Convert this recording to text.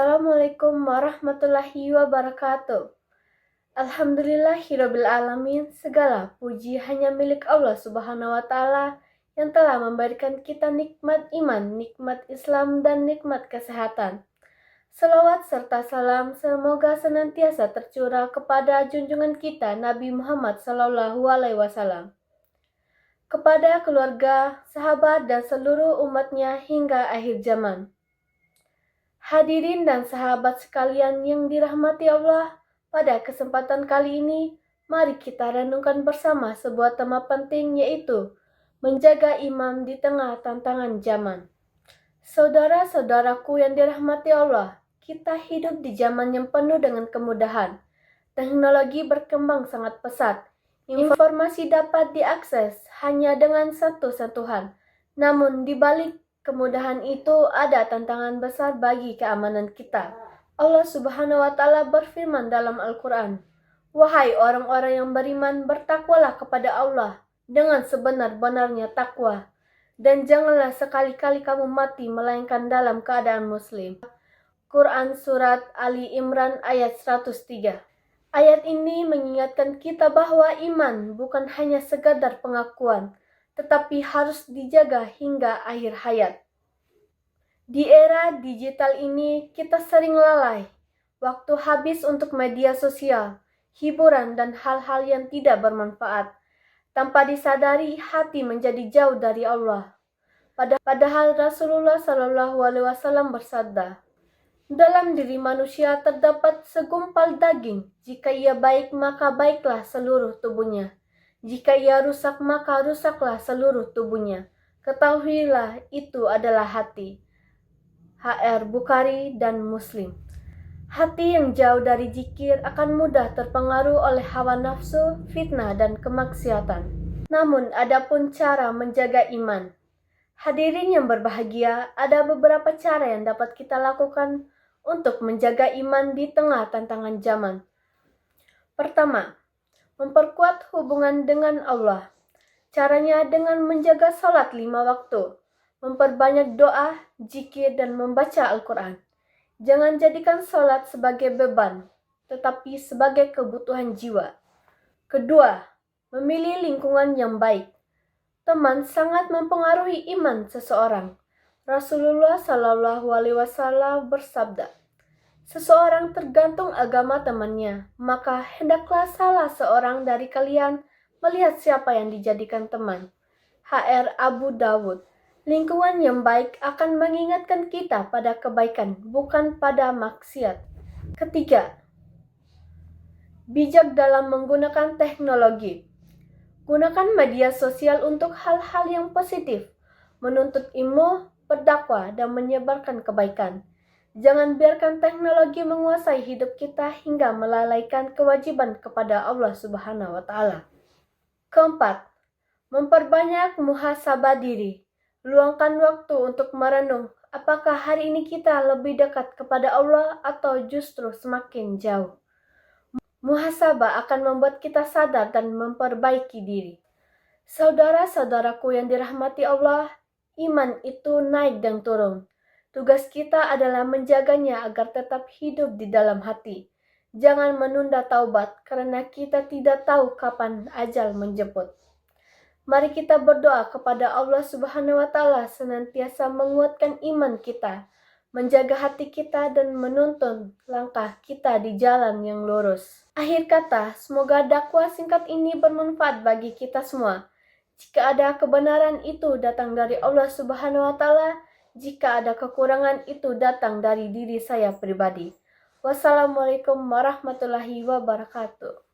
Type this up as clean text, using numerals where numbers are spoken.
Assalamualaikum warahmatullahi wabarakatuh. Alhamdulillahirabbil alamin. Segala puji hanya milik Allah Subhanahu wa taala yang telah memberikan kita nikmat iman, nikmat Islam dan nikmat kesehatan. Selawat serta salam semoga senantiasa tercurah kepada junjungan kita Nabi Muhammad SAW, kepada keluarga, sahabat dan seluruh umatnya hingga akhir zaman. Hadirin dan sahabat sekalian yang dirahmati Allah, pada kesempatan kali ini, mari kita renungkan bersama sebuah tema penting, yaitu menjaga iman di tengah tantangan zaman. Saudara-saudaraku yang dirahmati Allah, kita hidup di zaman yang penuh dengan kemudahan. Teknologi berkembang sangat pesat. Informasi dapat diakses hanya dengan satu sentuhan. Namun di balik kemudahan itu ada tantangan besar bagi keamanan kita. Allah Subhanahu wa taala berfirman dalam Al-Qur'an, "Wahai orang-orang yang beriman, bertakwalah kepada Allah dengan sebenar-benarnya takwa, dan janganlah sekali-kali kamu mati melainkan dalam keadaan muslim." Quran Surat Ali Imran ayat 103. Ayat ini mengingatkan kita bahwa iman bukan hanya sekadar pengakuan, tetapi harus dijaga hingga akhir hayat. Di era digital ini, kita sering lalai. Waktu habis untuk media sosial, hiburan, dan hal-hal yang tidak bermanfaat. Tanpa disadari, hati menjadi jauh dari Allah. Padahal Rasulullah SAW bersabda, "Dalam diri manusia terdapat segumpal daging. Jika ia baik, maka baiklah seluruh tubuhnya. Jika ia rusak, maka rusaklah seluruh tubuhnya. Ketahuilah itu adalah hati." HR Bukhari dan Muslim. Hati yang jauh dari zikir akan mudah terpengaruh oleh hawa nafsu, fitnah, dan kemaksiatan. Namun, adapun cara menjaga iman. Hadirin yang berbahagia, ada beberapa cara yang dapat kita lakukan untuk menjaga iman di tengah tantangan zaman. Pertama, memperkuat hubungan dengan Allah. Caranya dengan menjaga salat 5 waktu, memperbanyak doa, zikir, dan membaca Al-Quran. Jangan jadikan salat sebagai beban, tetapi sebagai kebutuhan jiwa. Kedua, memilih lingkungan yang baik. Teman sangat mempengaruhi iman seseorang. Rasulullah SAW bersabda, "Seseorang tergantung agama temannya, maka hendaklah salah seorang dari kalian melihat siapa yang dijadikan teman." HR Abu Dawud. Lingkungan yang baik akan mengingatkan kita pada kebaikan, bukan pada maksiat. Ketiga, bijak dalam menggunakan teknologi. Gunakan media sosial untuk hal-hal yang positif, menuntut ilmu, berdakwah, dan menyebarkan kebaikan. Jangan biarkan teknologi menguasai hidup kita hingga melalaikan kewajiban kepada Allah Subhanahu wa taala. Keempat, memperbanyak muhasabah diri. Luangkan waktu untuk merenung, apakah hari ini kita lebih dekat kepada Allah atau justru semakin jauh. Muhasabah akan membuat kita sadar dan memperbaiki diri. Saudara-saudaraku yang dirahmati Allah, iman itu naik dan turun. Tugas kita adalah menjaganya agar tetap hidup di dalam hati. Jangan menunda taubat karena kita tidak tahu kapan ajal menjemput. Mari kita berdoa kepada Allah Subhanahu wa taala senantiasa menguatkan iman kita, menjaga hati kita, dan menuntun langkah kita di jalan yang lurus. Akhir kata, semoga dakwah singkat ini bermanfaat bagi kita semua. Jika ada kebenaran, itu datang dari Allah Subhanahu wa taala. Jika ada kekurangan, itu datang dari diri saya pribadi. Wassalamualaikum warahmatullahi wabarakatuh.